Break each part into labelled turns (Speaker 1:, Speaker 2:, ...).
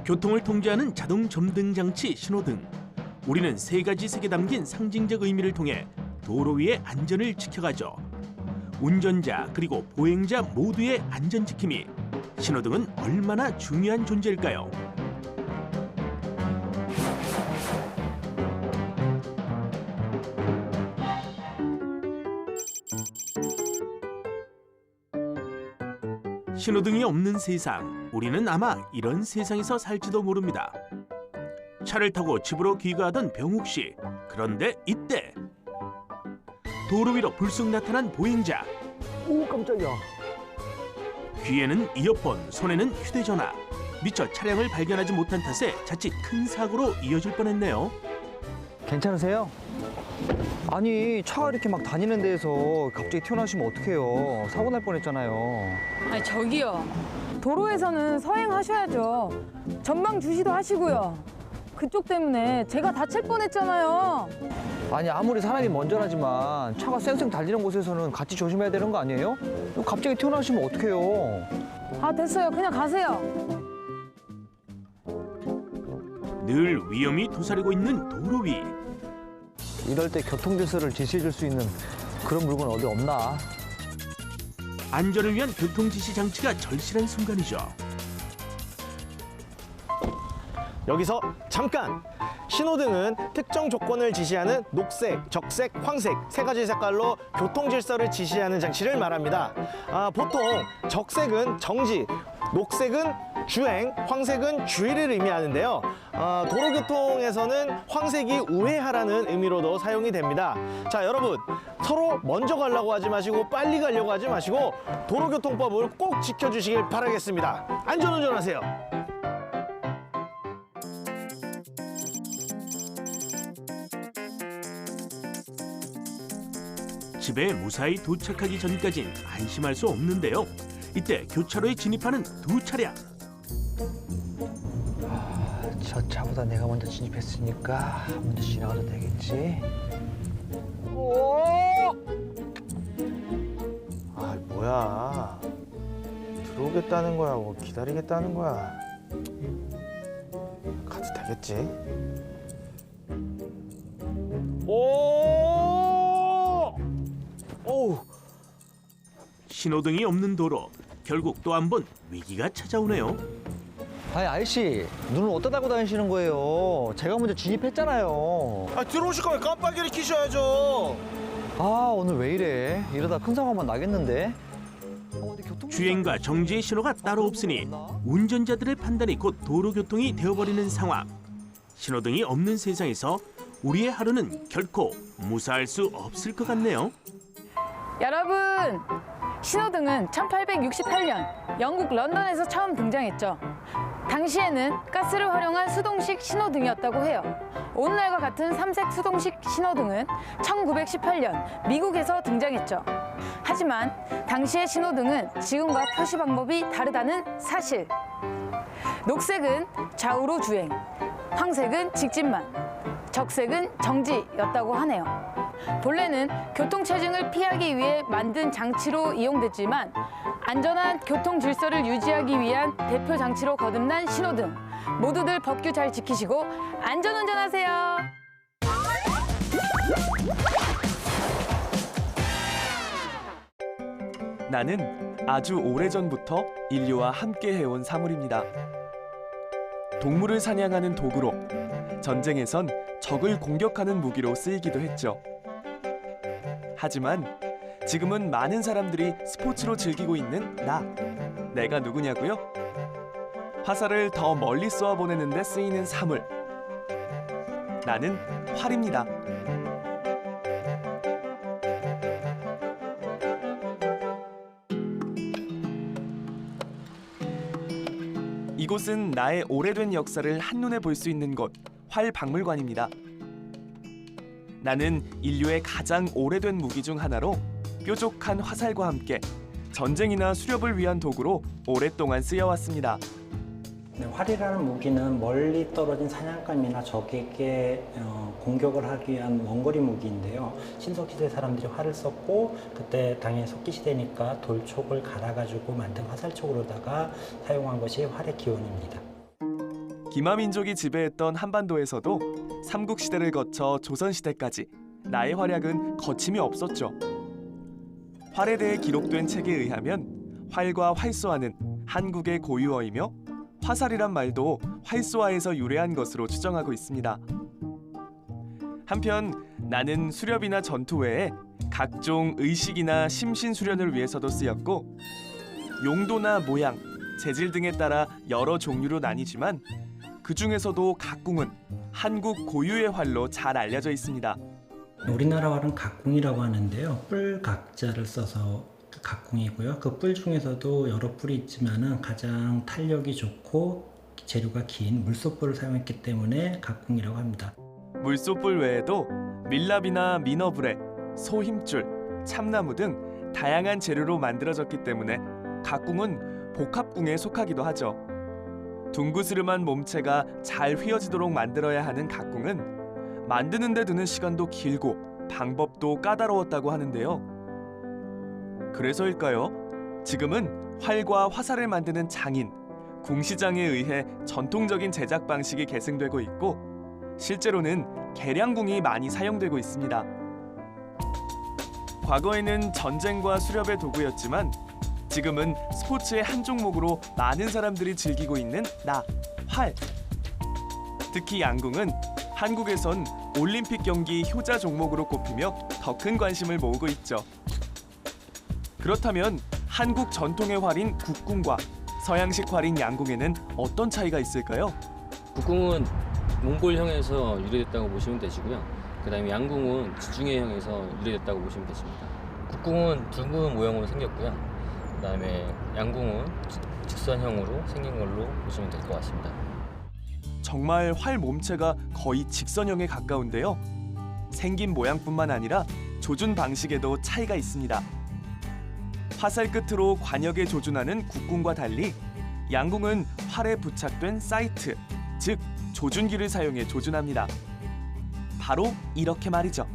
Speaker 1: 교통을 통제하는 자동 점등 장치 신호등. 우리는 세 가지 색에 담긴 상징적 의미를 통해 도로 위의 안전을 지켜가죠. 운전자 그리고 보행자 모두의 안전 지킴이 신호등은 얼마나 중요한 존재일까요? 신호등이 없는 세상, 우리는 아마 이런 세상에서 살지도 모릅니다. 차를 타고 집으로 귀가하던 병욱 씨. 그런데 이때 도로 위로 불쑥 나타난 보행자.
Speaker 2: 오, 깜짝이야.
Speaker 1: 귀에는 이어폰, 손에는 휴대전화. 미처 차량을 발견하지 못한 탓에 자칫 큰 사고로 이어질 뻔했네요.
Speaker 2: 괜찮으세요? 아니, 차가 이렇게 막 다니는 데에서 갑자기 튀어나오시면 어떡해요. 사고 날 뻔했잖아요.
Speaker 3: 아니 저기요. 도로에서는 서행하셔야죠. 전방 주시도 하시고요. 그쪽 때문에 제가 다칠 뻔했잖아요.
Speaker 2: 아니, 아무리 사람이 먼저라지만 차가 쌩쌩 달리는 곳에서는 같이 조심해야 되는 거 아니에요? 갑자기 튀어나오시면 어떡해요.
Speaker 3: 아 됐어요. 그냥 가세요.
Speaker 1: 늘 위험이 도사리고 있는 도로 위.
Speaker 2: 이럴 때 교통 질서를 지시해 줄 수 있는 그런 물건 어디 없나?
Speaker 1: 안전을 위한 교통 지시 장치가 절실한 순간이죠.
Speaker 4: 여기서 잠깐! 신호등은 특정 조건을 지시하는 녹색, 적색, 황색 세 가지 색깔로 교통 질서를 지시하는 장치를 말합니다. 보통 적색은 정지, 녹색은 주행, 황색은 주의를 의미하는데요. 도로교통에서는 황색이 우회하라는 의미로도 사용이 됩니다. 자, 여러분, 서로 먼저 가려고 하지 마시고 빨리 가려고 하지 마시고 도로교통법을 꼭 지켜주시길 바라겠습니다. 안전운전하세요.
Speaker 1: 집에 무사히 도착하기 전까진 안심할 수 없는데요. 이때 교차로에 진입하는 두 차량.
Speaker 2: 저 차보다 내가 먼저 진입했으니까 먼저 지나가도 되겠지? 오!
Speaker 4: 아, 뭐야. 들어오겠다는 거야, 뭐 기다리겠다는 거야. 가도 되겠지? 오! 오!
Speaker 1: 신호등이 없는 도로. 결국 또 한 번 위기가 찾아오네요.
Speaker 2: 아니, 아저씨, 눈을 어디다 달고 다니시는 거예요? 제가 먼저 진입했잖아요.
Speaker 4: 들어오실 거면 깜빡이를 켜셔야죠.
Speaker 2: 아, 오늘 왜 이래? 이러다 큰 사고만 나겠는데?
Speaker 1: 주행과 정지의 신호가 따로 없으니 운전자들의 판단이 곧 도로교통이 되어버리는 상황. 신호등이 없는 세상에서 우리의 하루는 결코 무사할 수 없을 것 같네요.
Speaker 3: 여러분, 신호등은 1868년 영국 런던에서 처음 등장했죠. 당시에는 가스를 활용한 수동식 신호등이었다고 해요. 오늘날과 같은 삼색 수동식 신호등은 1918년 미국에서 등장했죠. 하지만 당시의 신호등은 지금과 표시 방법이 다르다는 사실. 녹색은 좌우로 주행, 황색은 직진만, 적색은 정지였다고 하네요. 본래는 교통체증을 피하기 위해 만든 장치로 이용됐지만 안전한 교통 질서를 유지하기 위한 대표 장치로 거듭난 신호등. 모두들 법규 잘 지키시고 안전운전하세요.
Speaker 5: 나는 아주 오래전부터 인류와 함께 해온 사물입니다. 동물을 사냥하는 도구로, 전쟁에선 적을 공격하는 무기로 쓰이기도 했죠. 하지만 지금은 많은 사람들이 스포츠로 즐기고 있는 내가 누구냐고요? 화살을 더 멀리 쏘아보내는 데 쓰이는 사물. 나는 활입니다. 이곳은 나의 오래된 역사를 한눈에 볼 수 있는 곳, 활박물관입니다. 나는 인류의 가장 오래된 무기 중 하나로 뾰족한 화살과 함께 전쟁이나 수렵을 위한 도구로 오랫동안 쓰여왔습니다.
Speaker 6: 활이라는 무기는 멀리 떨어진 사냥감이나 적에게 공격을 하기 위한 원거리 무기인데요. 신석시대 사람들이 활을 썼고 그때 당연히 석기시대니까 돌촉을 갈아가지고 만든 화살촉으로다가 사용한 것이 활의 기원입니다.
Speaker 5: 기마민족이 지배했던 한반도에서도 삼국시대를 거쳐 조선시대까지 나의 활약은 거침이 없었죠. 활에 대해 기록된 책에 의하면 활과 활쏘아는 한국의 고유어이며 화살이란 말도 활쏘아에서 유래한 것으로 추정하고 있습니다. 한편 나는 수렵이나 전투 외에 각종 의식이나 심신수련을 위해서도 쓰였고 용도나 모양, 재질 등에 따라 여러 종류로 나뉘지만 그 중에서도 각궁은 한국 고유의 활로 잘 알려져 있습니다.
Speaker 6: 우리나라 활은 각궁이라고 하는데요. 뿔 각자를 써서 각궁이고요. 그 뿔 중에서도 여러 뿔이 있지만은 가장 탄력이 좋고 재료가 긴 물소뿔을 사용했기 때문에 각궁이라고 합니다.
Speaker 5: 물소뿔 외에도 밀랍이나 미너브레, 소힘줄, 참나무 등 다양한 재료로 만들어졌기 때문에 각궁은 복합궁에 속하기도 하죠. 둥그스름한 몸체가 잘 휘어지도록 만들어야 하는 각궁은 만드는 데 드는 시간도 길고 방법도 까다로웠다고 하는데요. 그래서일까요? 지금은 활과 화살을 만드는 장인, 궁시장에 의해 전통적인 제작 방식이 계승되고 있고 실제로는 계량궁이 많이 사용되고 있습니다. 과거에는 전쟁과 수렵의 도구였지만 지금은 스포츠의 한 종목으로 많은 사람들이 즐기고 있는 활. 특히 양궁은 한국에선 올림픽 경기 효자 종목으로 꼽히며 더 큰 관심을 모으고 있죠. 그렇다면 한국 전통의 활인 국궁과 서양식 활인 양궁에는 어떤 차이가 있을까요?
Speaker 7: 국궁은 몽골형에서 유래됐다고 보시면 되시고요. 그다음에 양궁은 지중해형에서 유래됐다고 보시면 되십니다. 국궁은 둥근 모형으로 생겼고요. 그다음에 양궁은 직선형으로 생긴 걸로 보시면 될 것 같습니다.
Speaker 5: 정말 활 몸체가 거의 직선형에 가까운데요. 생긴 모양뿐만 아니라 조준 방식에도 차이가 있습니다. 화살 끝으로 관역에 조준하는 국궁과 달리 양궁은 활에 부착된 사이트, 즉 조준기를 사용해 조준합니다. 바로 이렇게 말이죠.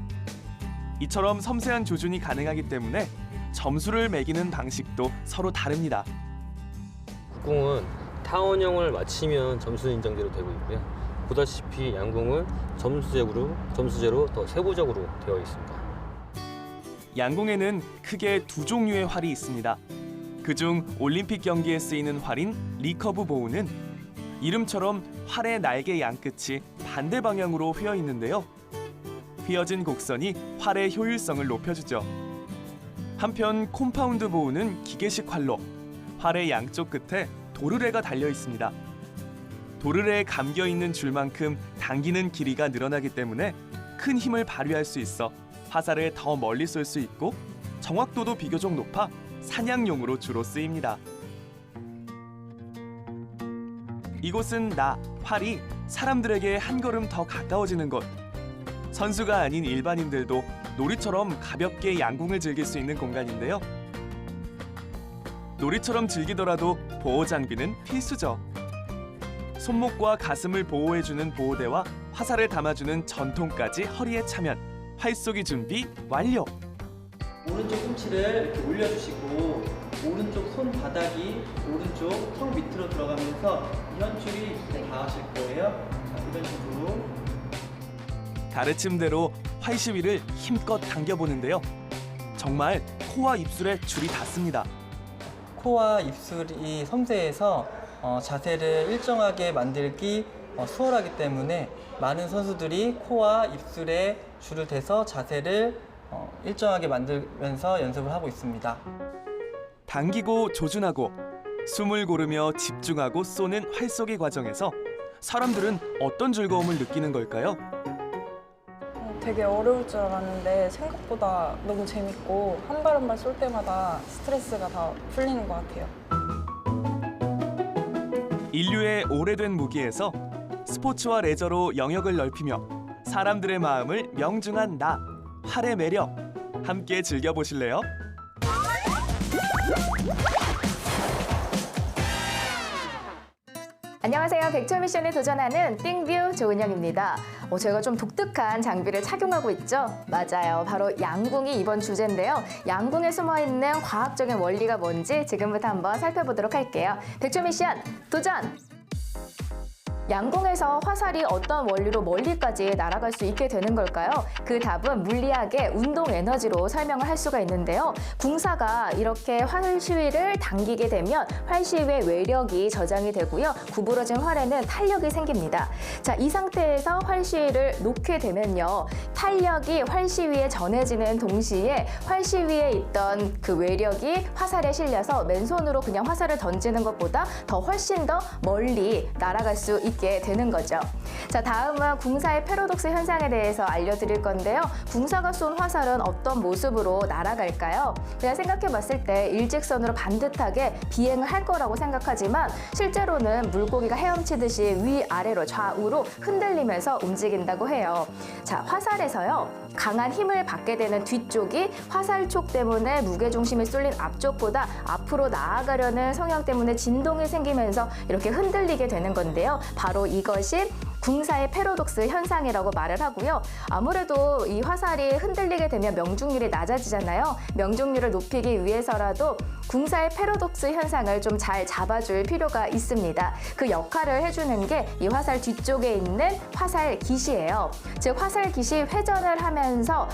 Speaker 5: 이처럼 섬세한 조준이 가능하기 때문에 점수를 매기는 방식도 서로 다릅니다.
Speaker 7: 국궁은 타원형을 맞히면 점수 인정대로 되고 있고요. 보다시피 양궁은 점수제로 더 세부적으로 되어 있습니다.
Speaker 5: 양궁에는 크게 두 종류의 활이 있습니다. 그중 올림픽 경기에 쓰이는 활인 리커브 보우는 이름처럼 활의 날개 양끝이 반대 방향으로 휘어 있는데요. 휘어진 곡선이 활의 효율성을 높여주죠. 한편 콤파운드 보우는 기계식 활로 활의 양쪽 끝에 도르래가 달려 있습니다. 도르래에 감겨 있는 줄만큼 당기는 길이가 늘어나기 때문에 큰 힘을 발휘할 수 있어 화살을 더 멀리 쏠 수 있고 정확도도 비교적 높아 사냥용으로 주로 쓰입니다. 이곳은 활이 사람들에게 한 걸음 더 가까워지는 곳. 선수가 아닌 일반인들도 놀이처럼 가볍게 양궁을 즐길 수 있는 공간인데요. 놀이처럼 즐기더라도 보호 장비는 필수죠. 손목과 가슴을 보호해주는 보호대와 화살을 담아주는 전통까지 허리에 차면 활쏘기 준비 완료!
Speaker 8: 오른쪽꿈치를 이렇게 올려주시고 오른쪽 손바닥이 오른쪽 턱 밑으로 들어가면서 이 현줄이 닿으실 거예요. 자, 이런 식으로.
Speaker 5: 가르침대로 활시위를 힘껏 당겨보는데요. 정말 코와 입술에 줄이 닿습니다.
Speaker 8: 코와 입술이 섬세해서 자세를 일정하게 만들기 수월하기 때문에 많은 선수들이 코와 입술에 줄을 대서 자세를 일정하게 만들면서 연습을 하고 있습니다.
Speaker 5: 당기고 조준하고 숨을 고르며 집중하고 쏘는 활쏘기 과정에서 사람들은 어떤 즐거움을 느끼는 걸까요?
Speaker 9: 되게 어려울 줄 알았는데 생각보다 너무 재밌고 한 발 한 발 쏠 때마다 스트레스가 다 풀리는 것 같아요.
Speaker 5: 인류의 오래된 무기에서 스포츠와 레저로 영역을 넓히며 사람들의 마음을 명중한 활의 매력 함께 즐겨보실래요?
Speaker 10: 안녕하세요. 백초미션에 도전하는 띵뷰 조은영입니다. 제가 좀 독특한 장비를 착용하고 있죠? 맞아요. 바로 양궁이 이번 주제인데요. 양궁에 숨어있는 과학적인 원리가 뭔지 지금부터 한번 살펴보도록 할게요. 백초미션 도전! 양궁에서 화살이 어떤 원리로 멀리까지 날아갈 수 있게 되는 걸까요? 그 답은 물리학의 운동 에너지로 설명을 할 수가 있는데요. 궁사가 이렇게 활시위를 당기게 되면 활시위의 외력이 저장이 되고요. 구부러진 활에는 탄력이 생깁니다. 자, 이 상태에서 활시위를 놓게 되면요. 탄력이 활시위에 전해지는 동시에 활시위에 있던 그 외력이 화살에 실려서 맨손으로 그냥 화살을 던지는 것보다 더 훨씬 더 멀리 날아갈 수 있게 되는 거죠. 자, 다음은 궁사의 패러독스 현상에 대해서 알려드릴 건데요. 궁사가 쏜 화살은 어떤 모습으로 날아갈까요? 그냥 생각해 봤을 때 일직선으로 반듯하게 비행을 할 거라고 생각하지만 실제로는 물고기가 헤엄치듯이 위아래로 좌우로 흔들리면서 움직인다고 해요. 자, 화살에서요. 강한 힘을 받게 되는 뒤쪽이 화살촉 때문에 무게중심이 쏠린 앞쪽보다 앞으로 나아가려는 성향 때문에 진동이 생기면서 이렇게 흔들리게 되는 건데요. 바로 이것이 궁사의 패러독스 현상이라고 말을 하고요. 아무래도 이 화살이 흔들리게 되면 명중률이 낮아지잖아요. 명중률을 높이기 위해서라도 궁사의 패러독스 현상을 좀 잘 잡아줄 필요가 있습니다. 그 역할을 해주는 게 이 화살 뒤쪽에 있는 화살 깃이에요. 즉 화살 깃이 회전을 하면서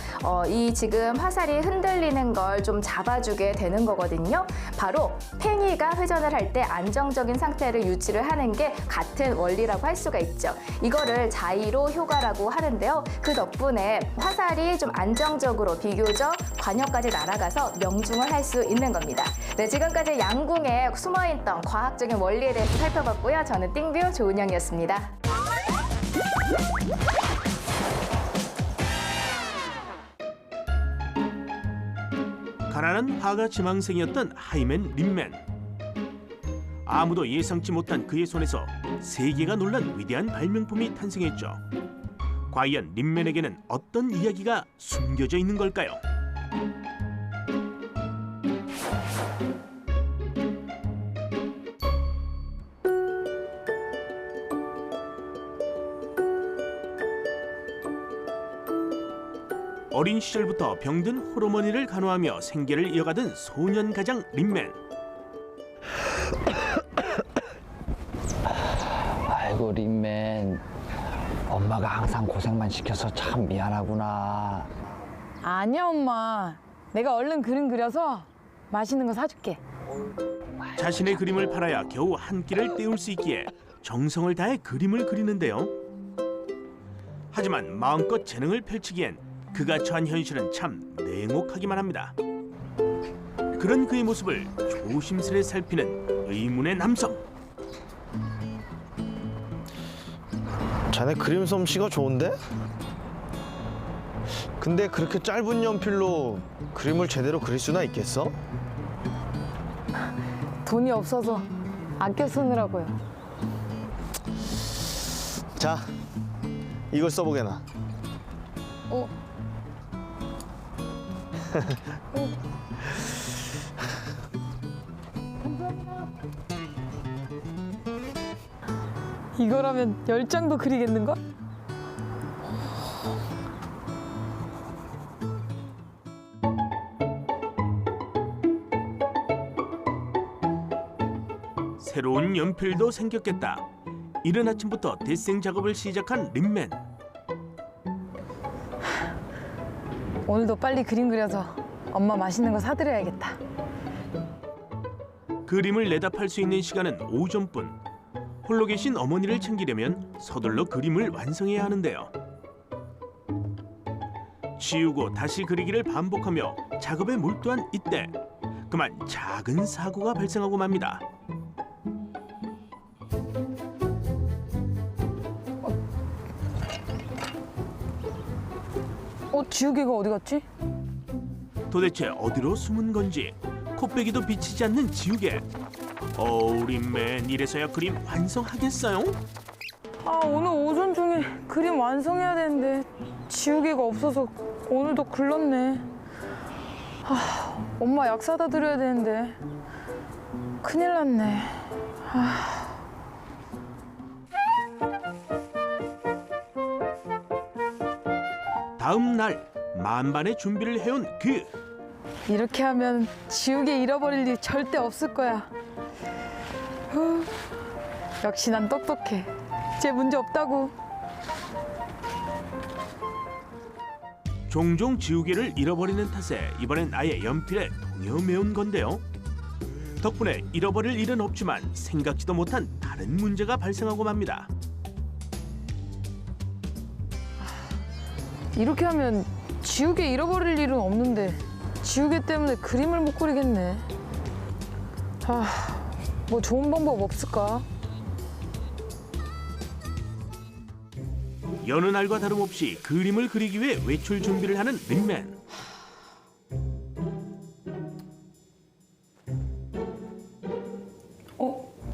Speaker 10: 이 지금 화살이 흔들리는 걸 좀 잡아주게 되는 거거든요. 바로 팽이가 회전을 할 때 안정적인 상태를 유지를 하는 게 같은 원리라고 할 수가 있죠. 이거를 자이로 효과라고 하는데요. 그 덕분에 화살이 좀 안정적으로 비교적 관역까지 날아가서 명중을 할 수 있는 겁니다. 네, 지금까지 양궁에 숨어있던 과학적인 원리에 대해서 살펴봤고요. 저는 띵뷰 조은영이었습니다.
Speaker 1: 가난한 화가 지망생이었던 하이맨 림맨. 아무도 예상치 못한 그의 손에서 세계가 놀란 위대한 발명품이 탄생했죠. 과연 림맨에게는 어떤 이야기가 숨겨져 있는 걸까요? 어린 시절부터 병든 호르몬이를 간호하며 생계를 이어가던 소년 가장 림맨.
Speaker 2: 아이고 림맨, 엄마가 항상 고생만 시켜서 참 미안하구나.
Speaker 3: 아니야, 엄마. 내가 얼른 그림 그려서 맛있는 거 사줄게.
Speaker 1: 자신의 그림을 팔아야 겨우 한 끼를 때울 수 있기에 정성을 다해 그림을 그리는데요. 하지만 마음껏 재능을 펼치기엔 그가 처한 현실은 참 냉혹하기만 합니다. 그런 그의 모습을 조심스레 살피는 의문의 남성.
Speaker 4: 자네 그림 솜씨가 좋은데? 근데 그렇게 짧은 연필로 그림을 제대로 그릴 수나 있겠어?
Speaker 3: 돈이 없어서 아껴 쓰느라고요.
Speaker 4: 자, 이걸 써보게나.
Speaker 3: 이거라면 10장도 그리겠는걸?
Speaker 1: 새로운 연필도 생겼겠다. 이른 아침부터 데생 작업을 시작한 림맨.
Speaker 3: 오늘도 빨리 그림 그려서 엄마 맛있는 거 사드려야겠다.
Speaker 1: 그림을 내다 팔 수 있는 시간은 오전뿐. 홀로 계신 어머니를 챙기려면 서둘러 그림을 완성해야 하는데요. 지우고 다시 그리기를 반복하며 작업에 몰두한 이때 그만 작은 사고가 발생하고 맙니다.
Speaker 3: 지우개가 어디 갔지?
Speaker 1: 도대체 어디로 숨은 건지 콧배기도 비치지 않는 지우개. 림맨, 이래서야 그림 완성하겠어요?
Speaker 3: 오늘 오전 중에 그림 완성해야 되는데 지우개가 없어서 오늘도 글렀네. 엄마 약 사다 드려야 되는데 큰일 났네.
Speaker 1: 다음 날 만반의 준비를 해온 그.
Speaker 3: 이렇게 하면 지우개 잃어버릴 일 절대 없을 거야. 역시 난 똑똑해. 쟤 문제 없다고.
Speaker 1: 종종 지우개를 잃어버리는 탓에 이번엔 아예 연필에 동여매운 건데요. 덕분에 잃어버릴 일은 없지만 생각지도 못한 다른 문제가 발생하고 맙니다.
Speaker 3: 이렇게 하면 지우개 잃어버릴 일은 없는데 지우개 때문에 그림을 못 그리겠네. 뭐 좋은 방법 없을까?
Speaker 1: 여느 날과 다름없이 그림을 그리기 위해 외출 준비를 하는 린맨.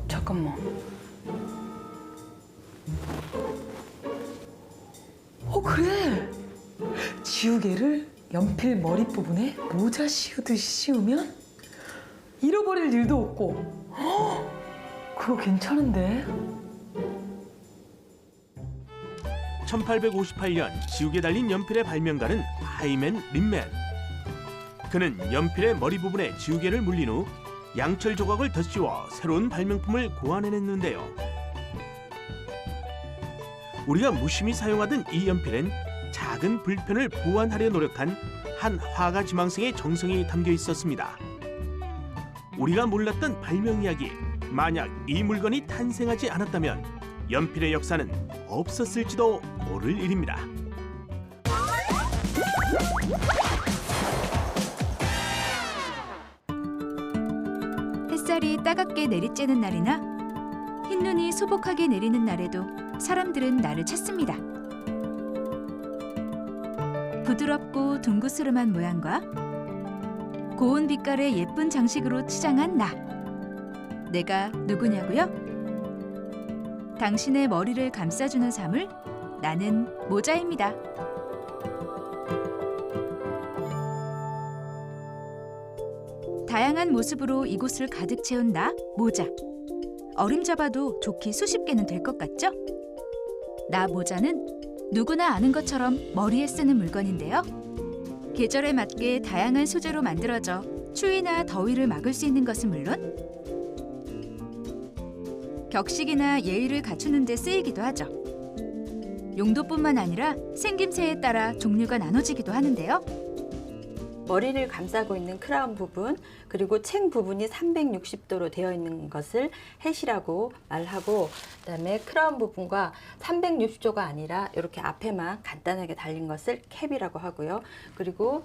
Speaker 3: 잠깐만. 그래. 지우개를 연필 머리 부분에 모자 씌우듯이 씌우면 잃어버릴 일도 없고. 그거 괜찮은데?
Speaker 1: 1858년 지우개 달린 연필의 발명가는 하이맨 린맨. 그는 연필의 머리 부분에 지우개를 물린 후 양철 조각을 덧씌워 새로운 발명품을 고안해냈는데요. 우리가 무심히 사용하던 이 연필엔 작은 불편을 보완하려 노력한 한 화가 지망생의 정성이 담겨 있었습니다. 우리가 몰랐던 발명 이야기, 만약 이 물건이 탄생하지 않았다면 연필의 역사는 없었을지도 모를 일입니다.
Speaker 11: 햇살이 따갑게 내리쬐는 날이나 흰눈이 소복하게 내리는 날에도 사람들은 나를 찾습니다. 부드럽고 둥그스름한 모양과 고운 빛깔의 예쁜 장식으로 치장한 나. 내가 누구냐고요? 당신의 머리를 감싸주는 사물, 나는 모자입니다. 다양한 모습으로 이곳을 가득 채운 나, 모자. 어림잡아도 좋기 수십 개는 될 것 같죠? 나 모자는 누구나 아는 것처럼 머리에 쓰는 물건인데요. 계절에 맞게 다양한 소재로 만들어져 추위나 더위를 막을 수 있는 것은 물론 격식이나 예의를 갖추는 데 쓰이기도 하죠. 용도뿐만 아니라 생김새에 따라 종류가 나눠지기도 하는데요.
Speaker 12: 머리를 감싸고 있는 크라운 부분, 그리고 챙 부분이 360도로 되어 있는 것을 햇이라고 말하고, 그다음에 크라운 부분과 360도가 아니라 이렇게 앞에만 간단하게 달린 것을 캡이라고 하고요. 그리고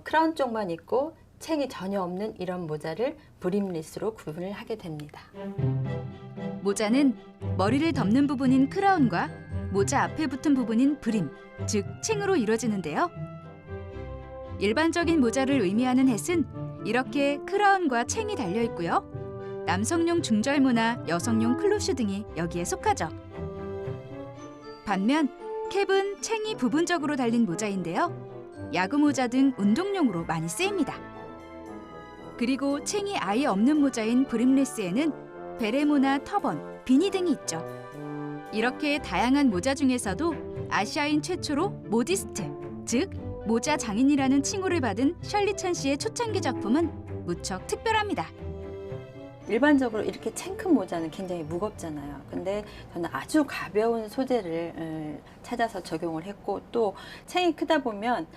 Speaker 12: 크라운 쪽만 있고 챙이 전혀 없는 이런 모자를 브림리스로 구분을 하게 됩니다.
Speaker 11: 모자는 머리를 덮는 부분인 크라운과 모자 앞에 붙은 부분인 브림, 즉 챙으로 이루어지는데요. 일반적인 모자를 의미하는 햇은 이렇게 크라운과 챙이 달려 있고요. 남성용 중절모나 여성용 클로슈 등이 여기에 속하죠. 반면 캡은 챙이 부분적으로 달린 모자인데요. 야구 모자 등 운동용으로 많이 쓰입니다. 그리고 챙이 아예 없는 모자인 브림리스에는 베레모나 터번, 비니 등이 있죠. 이렇게 다양한 모자 중에서도 아시아인 최초로 모디스트, 즉 모자 장인이라는 칭호를 받은 셜리 천 씨의 초창기 작품은 무척 특별합니다.
Speaker 12: 일반적으로 이렇게 챙 큰 모자는 굉장히 무겁잖아요. 근데 저는 아주 가벼운 소재를 찾아서 적용을 했고, 또 챙이 크다 보면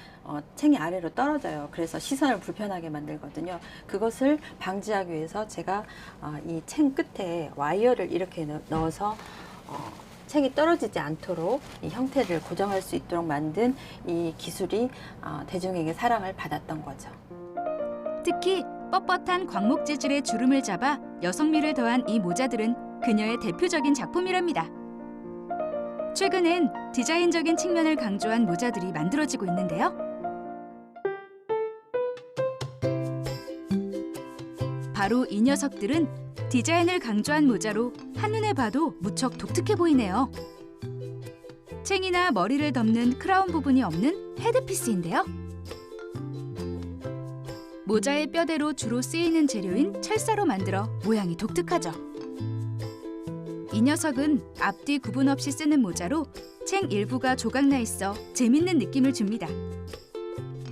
Speaker 12: 챙이 아래로 떨어져요. 그래서 시선을 불편하게 만들거든요. 그것을 방지하기 위해서 제가 이 챙 끝에 와이어를 이렇게 넣어서 챙이 떨어지지 않도록 이 형태를 고정할 수 있도록 만든 이 기술이 대중에게 사랑을 받았던 거죠.
Speaker 11: 특히 뻣뻣한 광목 재질의 주름을 잡아 여성미를 더한 이 모자들은 그녀의 대표적인 작품이랍니다. 최근엔 디자인적인 측면을 강조한 모자들이 만들어지고 있는데요. 바로 이 녀석들은 디자인을 강조한 모자로 한눈에 봐도 무척 독특해 보이네요. 챙이나 머리를 덮는 크라운 부분이 없는 헤드피스인데요. 모자의 뼈대로 주로 쓰이는 재료인 철사로 만들어 모양이 독특하죠. 이 녀석은 앞뒤 구분 없이 쓰는 모자로 챙 일부가 조각나 있어 재밌는 느낌을 줍니다.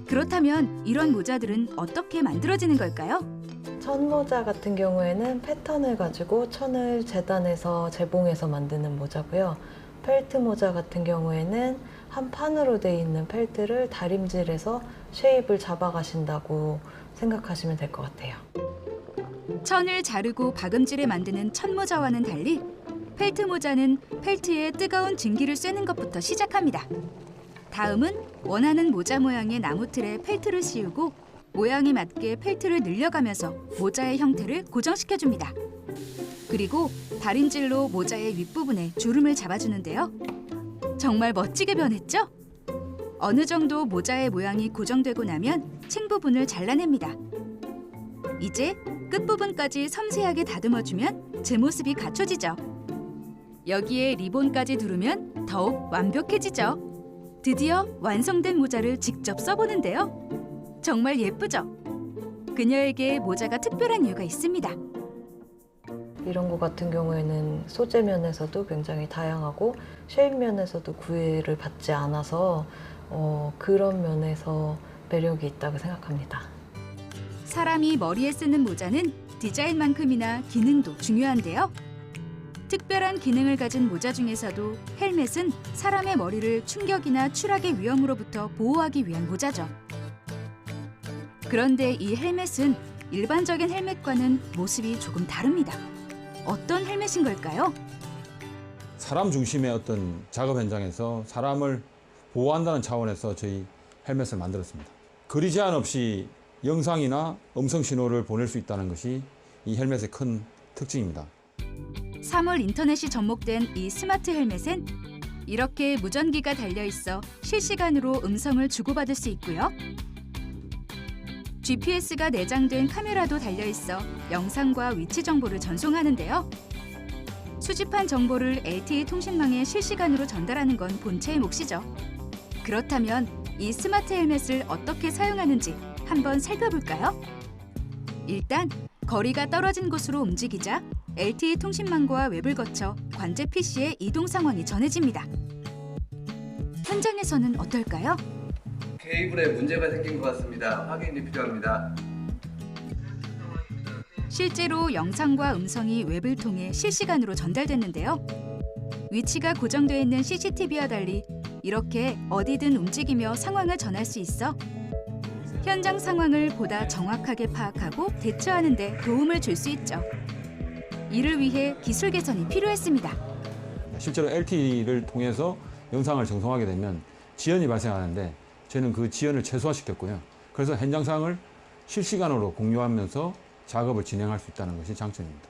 Speaker 11: 그렇다면 이런 모자들은 어떻게 만들어지는 걸까요?
Speaker 13: 천모자 같은 경우에는 패턴을 가지고 천을 재단해서 재봉해서 만드는 모자고요. 펠트 모자 같은 경우에는 한 판으로 되어 있는 펠트를 다림질해서 쉐입을 잡아가신다고 생각하시면 될 것 같아요.
Speaker 11: 천을 자르고 박음질에 만드는 천모자와는 달리 펠트 모자는 펠트에 뜨거운 증기를 쐬는 것부터 시작합니다. 다음은 원하는 모자 모양의 나무틀에 펠트를 씌우고 모양에 맞게 펠트를 늘려가면서 모자의 형태를 고정시켜줍니다. 그리고 다림질로 모자의 윗부분에 주름을 잡아주는데요. 정말 멋지게 변했죠? 어느 정도 모자의 모양이 고정되고 나면 층 부분을 잘라냅니다. 이제 끝부분까지 섬세하게 다듬어주면 제 모습이 갖춰지죠. 여기에 리본까지 두르면 더욱 완벽해지죠. 드디어 완성된 모자를 직접 써보는데요. 정말 예쁘죠? 그녀에게 모자가 특별한 이유가 있습니다.
Speaker 13: 이런 거 같은 경우에는 소재 면에서도 굉장히 다양하고 쉐입 면에서도 구애를 받지 않아서 그런 면에서 매력이 있다고 생각합니다.
Speaker 11: 사람이 머리에 쓰는 모자는 디자인만큼이나 기능도 중요한데요. 특별한 기능을 가진 모자 중에서도 헬멧은 사람의 머리를 충격이나 추락의 위험으로부터 보호하기 위한 모자죠. 그런데 이 헬멧은 일반적인 헬멧과는 모습이 조금 다릅니다. 어떤 헬멧인 걸까요?
Speaker 14: 사람 중심의 어떤 작업 현장에서 사람을 보호한다는 차원에서 저희 헬멧을 만들었습니다. 거리 제한 없이 영상이나 음성 신호를 보낼 수 있다는 것이 이 헬멧의 큰 특징입니다.
Speaker 11: 3월 인터넷이 접목된 이 스마트 헬멧엔 이렇게 무전기가 달려있어 실시간으로 음성을 주고받을 수 있고요. GPS가 내장된 카메라도 달려있어 영상과 위치 정보를 전송하는데요. 수집한 정보를 LTE 통신망에 실시간으로 전달하는 건 본체의 몫이죠. 그렇다면 이 스마트 헬멧을 어떻게 사용하는지 한번 살펴볼까요? 일단 거리가 떨어진 곳으로 움직이자 LTE 통신망과 웹을 거쳐 관제 PC의 이동 상황이 전해집니다. 현장에서는 어떨까요?
Speaker 15: 케이블에 문제가 생긴 것 같습니다. 확인이 필요합니다.
Speaker 11: 실제로 영상과 음성이 웹을 통해 실시간으로 전달됐는데요. 위치가 고정되어 있는 CCTV와 달리 이렇게 어디든 움직이며 상황을 전할 수 있어 현장 상황을 보다 정확하게 파악하고 대처하는 데 도움을 줄 수 있죠. 이를 위해 기술 개선이 필요했습니다.
Speaker 14: 실제로 LTE를 통해서 영상을 전송하게 되면 지연이 발생하는데 저희는 그 지연을 최소화시켰고요. 그래서 현장 상황을 실시간으로 공유하면서 작업을 진행할 수 있다는 것이 장점입니다.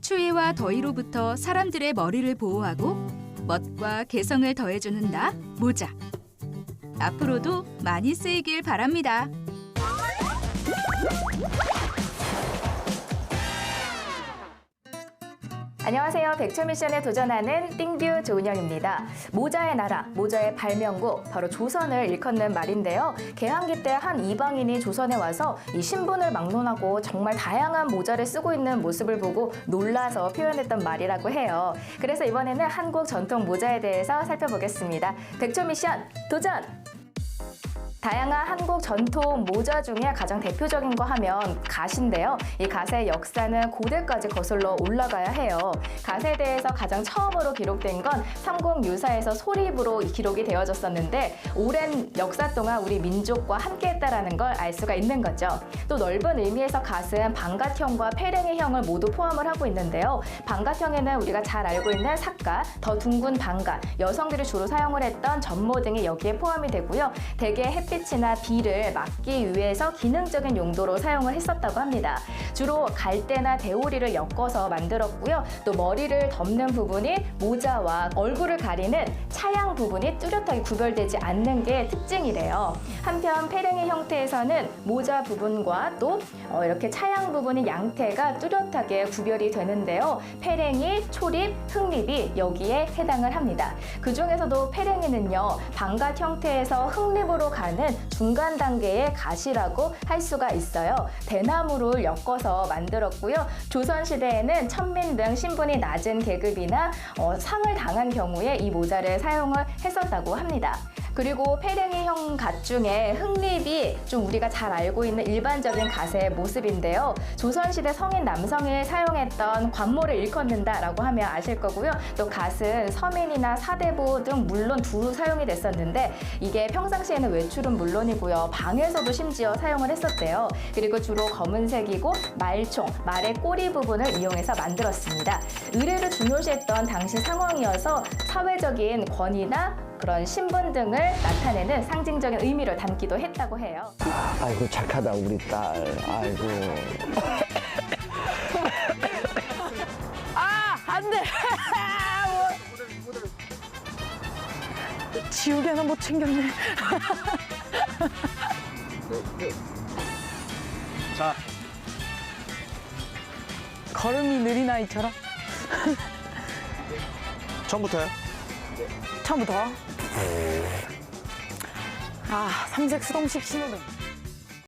Speaker 11: 추위와 더위로부터 사람들의 머리를 보호하고 멋과 개성을 더해주는 나, 모자. 앞으로도 많이 쓰이길 바랍니다.
Speaker 10: 안녕하세요. 백초 미션에 도전하는 띵뷰 조은영입니다. 모자의 나라, 모자의 발명국, 바로 조선을 일컫는 말인데요. 개항기 때 한 이방인이 조선에 와서 이 신분을 막론하고 정말 다양한 모자를 쓰고 있는 모습을 보고 놀라서 표현했던 말이라고 해요. 그래서 이번에는 한국 전통 모자에 대해서 살펴보겠습니다. 백초 미션 도전! 다양한 한국 전통 모자 중에 가장 대표적인 거 하면 갓인데요. 이 갓의 역사는 고대까지 거슬러 올라가야 해요. 갓에 대해서 가장 처음으로 기록된 건 삼국유사에서 소립으로 기록이 되어졌었는데 오랜 역사 동안 우리 민족과 함께했다라는 걸 알 수가 있는 거죠. 또 넓은 의미에서 갓은 방갓형과 페랭이형을 모두 포함을 하고 있는데요. 방갓형에는 우리가 잘 알고 있는 삿갓, 더 둥근 방갓, 여성들이 주로 사용을 했던 전모 등이 여기에 포함이 되고요. 대개 햇빛이나 비를 막기 위해서 기능적인 용도로 사용을 했었다고 합니다. 주로 갈대나 대오리를 엮어서 만들었고요. 또 머리를 덮는 부분이 모자와 얼굴을 가리는 차양 부분이 뚜렷하게 구별되지 않는 게 특징이래요. 한편 페랭이 형태에서는 모자 부분과 또 이렇게 차양 부분의 양태가 뚜렷하게 구별이 되는데요. 페랭이, 초립, 흑립이 여기에 해당을 합니다. 그 중에서도 페랭이는요, 방갓 형태에서 흑립으로 가는 중간 단계의 갓이라고 할 수가 있어요. 대나무를 엮어서 만들었고요. 조선시대에는 천민 등 신분이 낮은 계급이나 상을 당한 경우에 이 모자를 사용을 했었다고 합니다. 그리고 페랭이형 갓 중에 흑립이 좀 우리가 잘 알고 있는 일반적인 갓의 모습인데요. 조선시대 성인 남성이 사용했던 관모를 일컫는다라고 하면 아실 거고요. 또 갓은 서민이나 사대부 등 물론 두루 사용이 됐었는데 이게 평상시에는 외출은 물론이고요. 방에서도 심지어 사용을 했었대요. 그리고 주로 검은색이고 말총, 말의 꼬리 부분을 이용해서 만들었습니다. 의례를 중요시했던 당시 상황이어서 사회적인 권위나 그런 신분 등을 나타내는 상징적인 의미를 담기도 했다고 해요.
Speaker 16: 아이고 착하다 우리 딸. 아이고.
Speaker 3: 아, 안 돼. 지우개 하나 못 챙겼네.
Speaker 4: 자,
Speaker 3: 걸음이 느린 아이처럼.
Speaker 4: 처음부터요?
Speaker 3: 처음부터. 아, 삼색 수동식 신호등.